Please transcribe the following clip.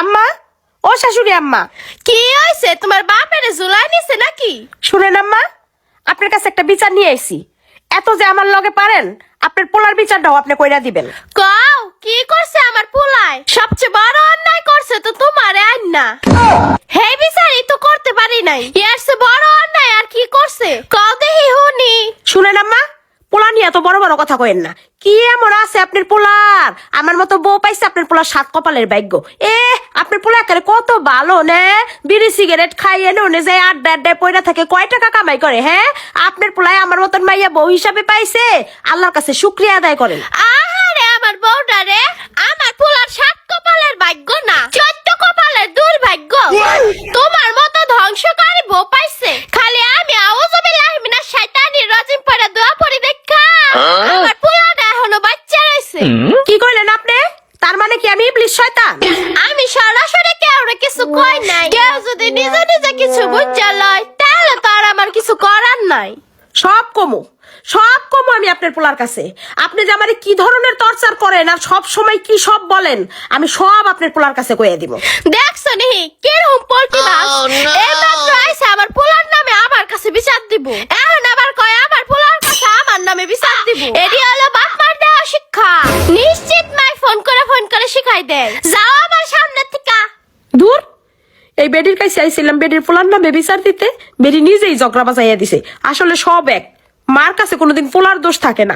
আম্মা, ও শাশুড়ি আম্মা, কি হয়েছে? তোমার বাপের জুলাই নিছে নাকি? শুনেন আম্মা, আপনার কাছে একটা বিচার নিয়ে আইছি। এত যে আমার লগে পারেন, আপনার পোলার বিচারটাও আপনি কইরা দিবেন। কও কি করছে আমার পোলায়? সবচেয়ে বড় অন্যায় করছে তো তোমার আইন না। হে বিচারই তো করতে পারি নাই, এর চেয়ে বড় অন্যায় আর কি করছে? কও দেহি হুনি। শুনেন আম্মা, পোলা নিয়ে এত বড় বড় কথা কইেন না। কি এমন আছে আপনার পোলার? আমার মতো বউ পাইছে আপনার পোলার সাত কপালের ভাগ্য। আপনার পোলা একেবারে কত ভালো নে, বিড়ি সিগারেট খাইয়ে নে যে আড্ডায় পয়রা থাকে, কয় টাকা কামাই করে। হ্যাঁ, আপনার পোলায় আমার মতন মাইয়া বউ হিসাবে পাইছে, আল্লাহর কাছে শুকরিয়া আদায় করেন। আহারে আমার বউটা রে, আমার পোলার সাত কপালের ভাগ্য না, 14 কপালের দুর্ভাগ্য। তোমার মতো ধ্বংসকারী বউ পাইছে। খালি আমি আউযুবিল্লাহি মিনাশ শাইতানির রাজিম পড়া দোয়া পড়ি দেখা আমার পোলাটা এখনো বাচ্চা রইছে। কি কইলেন আপনি? তার মানে কি আমি ইবলিস শয়তান? আমি সরাসরি কেউরে কিছু কই নাই। কেউ যদি নিজে নিজে কিছু বুঝা লয়, তাহলে তো আর আমার কিছু করার নাই। সব কমু আমি আপনার পোলার কাছে। আপনি যে আমারে কি ধরনের টর্চার করেন আর সব সময় কি সব বলেন, আমি সব আপনার পোলার কাছে কইয়া দিব। দেখছো নি কিরকম পোল্ট্রি বাস? এই মাত্র আইসা আমার পোলার নামে আমার কাছে বিচার দিব। এখন আবার কয় আমার পোলার কাছে আমার নামে বিচার দিব। এটি হলো বাপ মার দেওয়া শিক্ষা। নিশ্চিত মাই ফোন করে শিখাই দেয়। যাও আমার সামনে থেকে। দূর, এই বেডির কাছে আইছিলাম বেডির পোলার নামে বিচার দিতে, বেডি নিজেই ঝগড়া বাজাইয়া দিছে। আসলে সব এক, মার কাছে কোনোদিন পোলার দোষ থাকে না।